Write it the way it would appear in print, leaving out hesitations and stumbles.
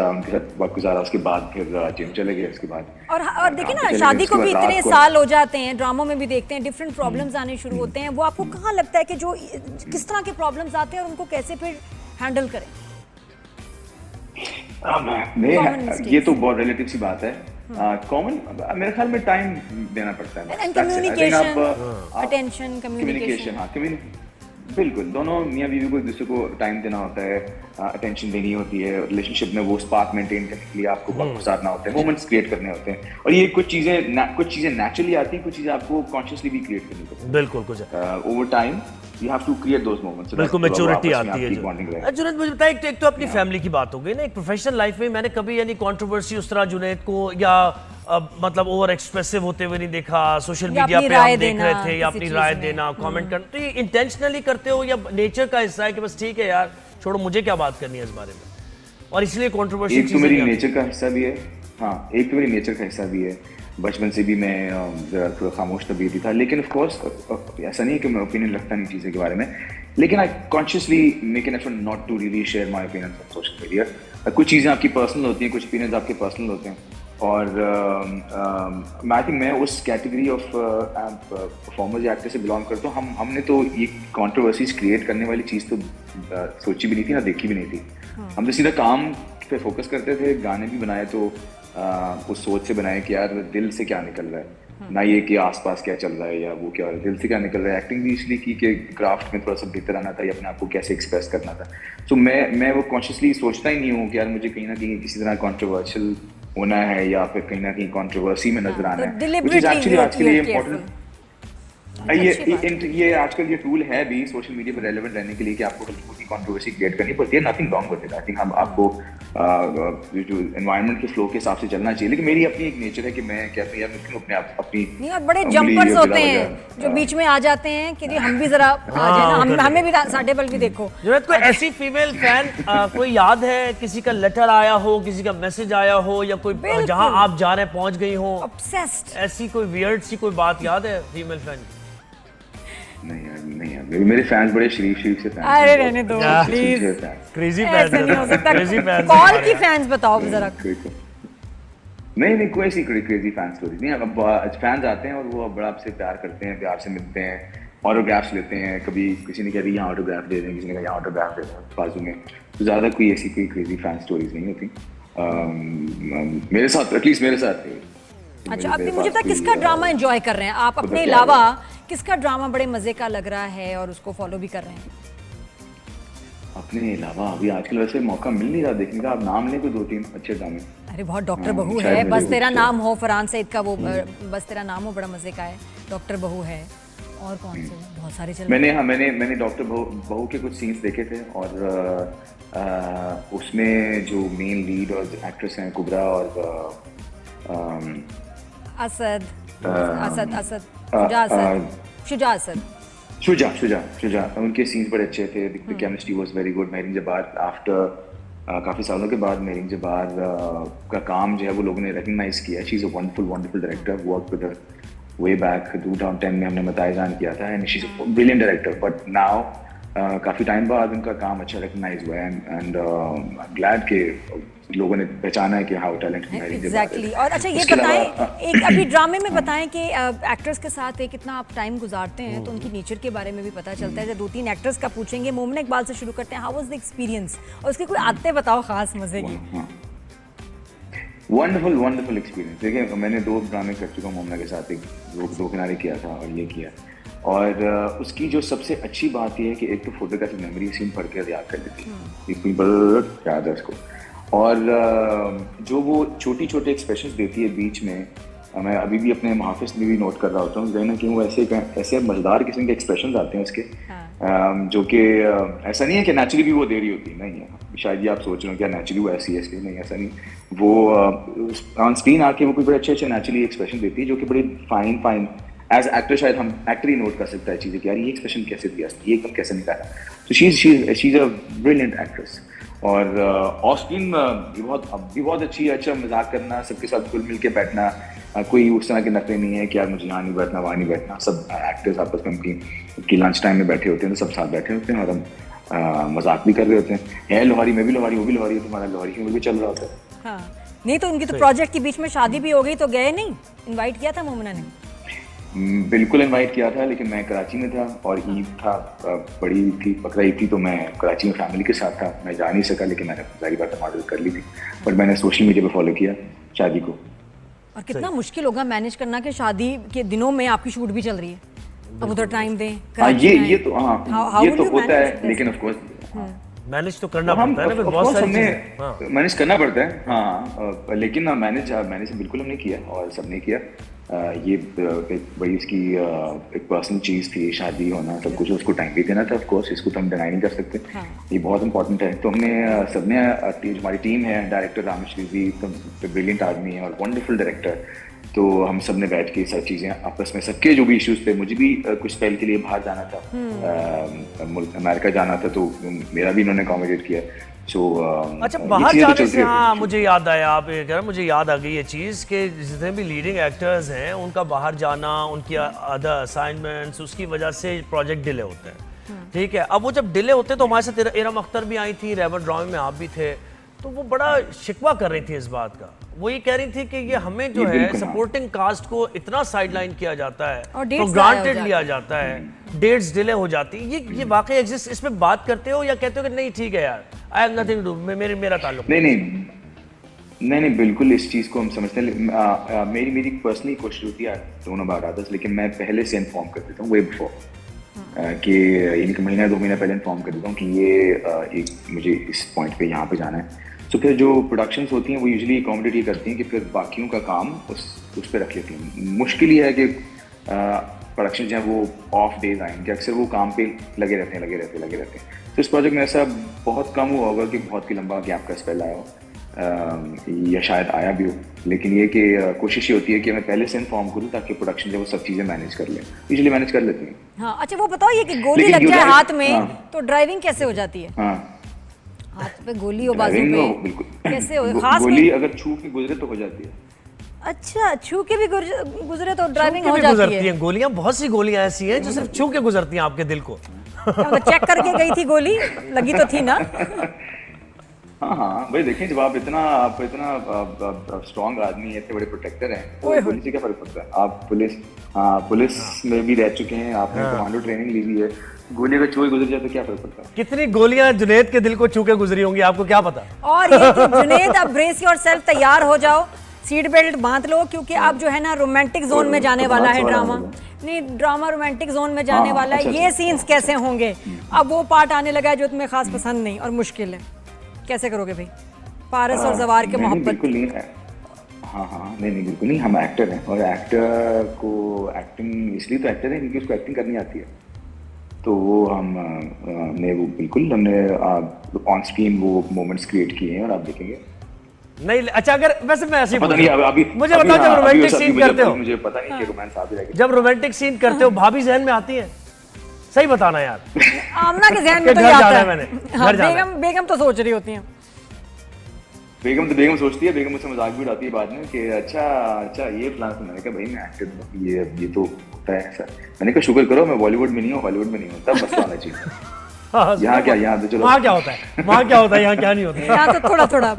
उनके साथ वक्त गुजारा, उसके बाद फिर जिम चले गए, उसके बाद और देखिए काम ना, पे चले गए, शादी को उसके भी बाद इतने रात को साल हो जाते हैं, ड्रामों में भी देखते हैं डिफरेंट प्रॉब्लम्स आने शुरू होते हैं। वो आपको कहाँ लगता है कि जो किस तरह के प्रॉब्लम्स आते हैं और उनको कैसे फिर हैंडल करें? Common ये mistakes. तो बहुत रिलेटिव सी बात है। कॉमन मेरे ख्याल में टाइम देना पड़ता है, and That's it. I think communication, attention, communication, communication. बिल्कुल, दोनों मियाँ बीवी को एक दूसरे को टाइम देना होता है, अटेंशन देनी होती है, रिलेशनशिप में वो स्पार्क मेंटेन करने के लिए आपको वक्त गुजारना होता है, मोमेंट्स क्रिएट करने होते हैं, और ये कुछ चीजें नेचुरली आती हैं, कुछ चीजें आपको कॉन्शियसली भी क्रिएट करनी पड़ती है। बिल्कुल कुछ over time you have to create those moments, बिल्कुल मैच्योरिटी आती है जो जुनैद मुझे बताइए, एक तो अपनी फैमिली की बात हो गई ना, एक प्रोफेशनल लाइफ में मैंने कभी यानी कंट्रोवर्सी उस तरह जुनैद को या मतलब ओवर एक्सप्रेसिव होते हुए नहीं देखा, सोशल मीडिया पे हम देख रहे थे, या अपनी राय देना, कमेंट करना। तो ये इंटेंशनली करते हो या नेचर का हिस्सा है कि बस ठीक है यार छोड़ो, मुझे क्या बात करनी है इस बारे में, और इसलिए कंट्रोवर्सी? एक तो मेरी नेचर का हिस्सा भी है, हाँ, एक तो मेरी नेचर का हिस्सा भी है। बचपन से भी मैं थोड़ा खामोश तबीयती था, लेकिन ऑफ कोर्स ऐसा नहीं है कि मैं ओपिनियन रखता नहीं चीज़ों के बारे में, लेकिन I consciously make an effort not to really share my opinions on social media. कुछ चीज़ें आपकी पर्सनल होती हैं, कुछ ओपिनियंस आपके पर्सनल होते हैं, और आई थिंक मैं उस कैटेगरी ऑफ परफॉर्मर्स या एक्टर से बिलोंग करता हूँ। हमने तो ये कंट्रोवर्सीज क्रिएट करने वाली चीज़ तो सोची भी नहीं थी, ना देखी भी नहीं थी। हम तो सीधा काम पे फोकस करते थे, गाने भी बनाए तो उस सोच से बनाए कि यार दिल से क्या निकल रहा है, ना ये कि आसपास क्या चल रहा है या वो क्या हो रहा है, दिल से क्या निकल रहा है। एक्टिंग भी इसलिए की कि क्राफ्ट में थोड़ा सा बेहतर आना था या अपने आप को कैसे एक्सप्रेस करना था। तो मैं वो कॉन्शियसली सोचता ही नहीं हूँ कि यार मुझे कहीं ना कहीं किसी तरह कॉन्ट्रोवर्शियल होना है या फिर कहीं ना कहीं कंट्रोवर्सी में नजर आना है, which is actually आज के लिए इम्पोर्टेंट। ये आजकल ये टूल है भी सोशल मीडिया पर रेलेवेंट रहने के लिए कि आपको हल्की कंट्रोवर्सी क्रिएट करनी पड़ती है, nothing wrong with it. I think हम आपको जो एनवायरनमेंट के फ्लो के हिसाब से चलना चाहिए, लेकिन मेरी अपनी एक नेचर है कि मैं कहता हूँ यार मैं अपने आप अपनी नहीं, और बड़े जंपर्स होते हैं जो बीच में आ जाते हैं कि हम भी जरा आ जाए ना, हमें भी साढ़े पल भी देखो। जुनैद, कोई ऐसी फीमेल फैन कोई याद है, किसी का लेटर आया हो, किसी का मैसेज आया हो, या कोई जहां आप जा रहे हैं पहुंच गई हो, ऑब्सेस्ड, ऐसी कोई वियर्ड सी कोई बात याद है फीमेल फैन? नहीं यार, मेरे फैंस बड़े शरीफ से फैंस। अरे रहने दो प्लीज, क्रेजी ऐसे नहीं हो सकता। क्रेजी फैंस, कॉल की फैंस बताओ जरा। नहीं कोई ऐसी क्रेजी फैन स्टोरी नहीं। अब फैंस आते हैं और वो बड़ा आपसे प्यार करते हैं, प्यार से मिलते हैं, ऑटोग्राफ्स लेते हैं। कभी किसी ने कह दिया यहाँ ऑटोग्राफ दे दें, किसी ने कहा यहाँ ऑटोग्राफ दे दें बाजू में। तो ज़्यादा कोई ऐसी कोई क्रेजी फैन स्टोरीज नहीं होती मेरे साथ, एटलीस्ट मेरे साथ। अच्छा, अभी मुझे पता किसका ड्रामा एंजॉय कर रहे हैं आप अपने अलावा, किसका ड्रामा बड़े मजे का लग रहा है और उसको फॉलो भी कर रहे हैं? अपने अलावा अभी आजकल वैसे मौका मिल नहीं रहा देखने का। आप नाम लें कोई 2-3 अच्छे ड्रामे। अरे बहुत डॉक्टर बहू है, बस तेरा नाम हो, फरहान सईद का वो बस तेरा नाम हो, बड़ा मजे का है। डॉक्टर बहू है, और कौन से बहुत सारे चल रहे हैं। मैंने डॉक्टर बहू के कुछ सीन्स देखे थे, और उसमें जो मेन लीड और एक्ट्रेस हैं कुबरा और असद शुजा, उनके सीन्स बड़े अच्छे थे। The chemistry was very good. Mehreen जबार आफ्टर काफ़ी सालों के बाद मेहरीन जबार का काम जो है वो लोगों ने रिकग्नाइज किया। She is a wonderful director. Work with her way back 2010 में हमने बताया जान किया था, and she is a brilliant director. But now काफ़ी टाइम बाद उनका काम अच्छा रिकग्नाइज हुआ है, एंड ग्लैड के लोगों ने पहचाना है कि हाउ टैलेंटेड है। एग्जैक्टली। और अच्छा ये बताएं, एक अभी ड्रामे में बताएं कि एक्टर्स के साथ कितना आप टाइम गुजारते हैं, तो उनकी नेचर के बारे में भी पता चलता है। 2-3 एक्टर्स का पूछेंगे। मोमना इकबाल से शुरू करते हैं। हाउ वाज द एक्सपीरियंस, और उसकी कोई आदतें बताओ खास मजे की। Wonderful experience. देखिए, मैंने 2 ड्रामे कर चुका हूँ मोमना के साथ। एक दो किनारे किया था और ये किया, और उसकी जो सबसे अच्छी बात यह है कि एक तो फोटोग्राफी मेमोरी सीन पढ़ के याद कर लेती है, याद है उसको। और जो वो छोटे एक्सप्रेशंस देती है बीच में, मैं अभी भी अपने मुहाफिज में भी नोट कर रहा होता हूँ कहीं ना कहीं वो ऐसे मजेदार किस्म के एक्सप्रेशंस आते हैं उसके, जो कि ऐसा नहीं है कि नेचुरली भी वो दे रही होती नहीं है। शायद ये आप सोच रहे हो क्या नेचुरली वो ऐसी है, इसलिए नहीं, ऐसा नहीं। वो ऑन स्क्रीन आके वो कोई बड़े अच्छे नेचुरली एक्सप्रेशन देती है, जो कि बड़ी फाइन एज एक्टर शायद हम एक्टर ही नोट कर सकता है चीज़ें कि यार ये एक्सप्रेशन कैसे दिया, ये एकदम कैसे निकाला। तो she is a brilliant actress. और ऑफ स्क्रीन भी बहुत अच्छी है। अच्छा मजाक करना, सबके साथ घुल मिल के बैठना, कोई उस तरह के नखरे नहीं है कि यार मुझे यहाँ नहीं बैठना, वहाँ नहीं बैठना। सब एक्टर्स आपस में उनकी लंच टाइम में बैठे होते हैं, तो सब साथ बैठे होते हैं, और हम मजाक भी कर रहे होते हैं, है लोहारी, मैं भी लोहारी, वो भी लोहारी, तुम्हारा लोहारी क्यों भी चल रहा होता है। हाँ नहीं तो उनकी तो प्रोजेक्ट के बीच में शादी भी हो गई तो गए नहीं, इनवाइट किया था मोमना ने? बिल्कुल इनवाइट किया था, लेकिन मैं कराची में था और ईद था, बड़ी ईद थी, बकरा ईद थी, तो मैं कराची में फैमिली के साथ था, मैं जा नहीं सका, लेकिन मैंने जारी बात मॉडल कर ली थी, बट मैंने सोशल मीडिया पे फॉलो किया शादी को। और कितना मुश्किल होगा मैनेज करना कि शादी के दिनों में आपकी शूट भी चल रही है, अब उधर टाइम दें। ये तो हाँ, ये तो होता है, लेकिन ऑफ कोर्स मैनेज तो करना पड़ता है ना, बहुत सारी चीजें मैनेज करना पड़ता है। हाँ, लेकिन मैनेज बिल्कुल हमने किया और सबने किया। ये एक बड़ी इसकी एक पर्सनल चीज़ थी, शादी होना सब कुछ, उसको टाइम भी देना था ऑफ कोर्स, इसको तो हम डिनाई नहीं कर सकते। ये बहुत इंपॉर्टेंट है। तो हमने सबने, हमारी टीम है, डायरेक्टर रामेश रिजी तो ब्रिलियंट आदमी है और वंडरफुल डायरेक्टर, तो हम सब ने बैठ के सब चीज़ें आपस में, सबके जो भी इश्यूज थे, मुझे भी कुछ स्पेल के लिए बाहर जाना था, अमेरिका जाना था, तो मेरा भी इन्होंने अकोमोडेट किया। अच्छा, बाहर जाने से हाँ मुझे याद आया, आप ये कह रहे हैं, मुझे याद आ गई ये चीज़ कि जितने भी लीडिंग एक्टर्स हैं उनका बाहर जाना, उनकी अदर असाइनमेंट्स, उसकी वजह से प्रोजेक्ट डिले होते हैं। ठीक है, अब वो जब डिले होते हैं तो हमारे साथ इरम अख्तर भी आई थी, रेवर ड्रामे में आप भी थे, तो वो बड़ा शिकवा कर रही थी इस बात का। वो ये कह रही थी कि ये हमें जो है सपोर्टिंग कास्ट को इतना साइडलाइन किया जाता है, तो ग्रांटेड लिया जाता है, डेट्स डिले हो जाती है। ये वाकई एग्जिस्ट, इस पे बात करते हो या कहते हो कि नहीं ठीक है यार, I have nothing to do, मेरा ताल्लुक नहीं, बिल्कुल इस चीज़ को हम समझते हैं। मेरी पर्सनली कोशिश होती है डोंट नो अबाउट अदर्स, लेकिन मैं पहले से इन्फॉर्म कर देता हूँ वे बिफोर कि यानी कि महीना 2 महीना पहले इन्फॉर्म कर देता हूँ कि ये मुझे इस पॉइंट पे यहाँ पे जाना है। तो फिर जो प्रोडक्शंस होती हैं वो यूजुअली अकोमोडेट ये करती हैं कि फिर बाकियों का काम उस पर रख लेती हैं। मुश्किल ये है कि प्रोडक्शन जो है वो ऑफ डेज आएंगे, अक्सर वो काम पे लगे रहते हैं। तो इस प्रोजेक्ट में ऐसा बहुत कम हुआ होगा कि बहुत ही लंबा गैप का स्पेल आया हो, या शायद आया भी हो, लेकिन ये कि कोशिश ये होती है कि मैं पहले से इन्फॉर्म करूँ ताकि प्रोडक्शन जो वो सब चीज़ें मैनेज कर लें, यूजुअली मैनेज कर लेती हैं। हाँ, अच्छा वो बताओ, ये कि गोली लग जाए हाथ में तो ड्राइविंग कैसे हो जाती है? हाँ, हाथ पे गोली हो, बाजू पे कैसे हो? खास गोली अगर छू के गुजरे तो हो जाती है। अच्छा, छू के भी गुजरे तो ड्राइविंग हो जाती है? गोलियां, बहुत सी गोलियां ऐसी हैं जो सिर्फ छू के गुजरती हैं आपके दिल को। चेक करके गई थी गोली, लगी तो थी ना? हाँ भाई, देखें जब आप इतना स्ट्रॉन्ग आदमी है, इतने बड़े प्रोटेक्टर हैं, तो गोली से क्या फर्क पड़ता है? आप पुलिस में भी रह चुके हैं, आपने कमांडो ट्रेनिंग ली हुई है, गोली अगर छू गुजर जाए तो क्या फर्क पड़ता है? कितनी गोलियां जुनैद के दिल को छू के गुजरी होंगी, आपको क्या पता। और ये कि जुनैद, अब ब्रेस योरसेल्फ, तैयार हो जाओ, सीट बेल्ट बांध लो, क्योंकि अब जो है ना रोमांटिक जोन में जाने वाला है ड्रामा। नहीं, ड्रामा रोमांटिक जोन में जाने वाला है। ये सीन्स कैसे होंगे? अब वो पार्ट आने लगा है जो तुम्हें खास पसंद नहीं और मुश्किल है, कैसे करोगे भाई? पारस और जवार के मोहब्बत। बिल्कुल नहीं है। हाँ, नहीं बिल्कुल नहीं, हम एक्टर हैं और एक्टर को एक्टिंग इसलिए तो एक्टर है क्योंकि उसको एक्टिंग करनी आती है। तो वो हमने ऑन स्क्रीन वो मोमेंट्स क्रिएट किए हैं और आप देखेंगे। नहीं, अच्छा, अगर वैसे मैं ऐसे पता नहीं, अभी मुझे बताओ, जब रोमांटिक सीन करते हो, मुझे पता नहीं कि रोमांस आ भी जाएगा, जब रोमांटिक सीन करते हो भाभी जहन में आती है? सही बताना यार। आमना के जहन में तो आता है। मैंने बेगम तो सोच रही होती हैं। बेगम सोचती है, बेगम मुझसे मजाक भी उड़ाती है बाद में कि अच्छा ये प्लान। मैंने कहा भाई मैं एक्टर हूँ, ये तो होता है ऐसा। मैंने कहा शुक्र करो मैं बॉलीवुड में नहीं हूँ, हॉलीवुड में नहीं हूँ, तब मसला होना चाहिए। यहाँ क्या, यहाँ तो चलो, वहाँ क्या होता है, यहाँ क्या नहीं होता। यहाँ तो थोड़ा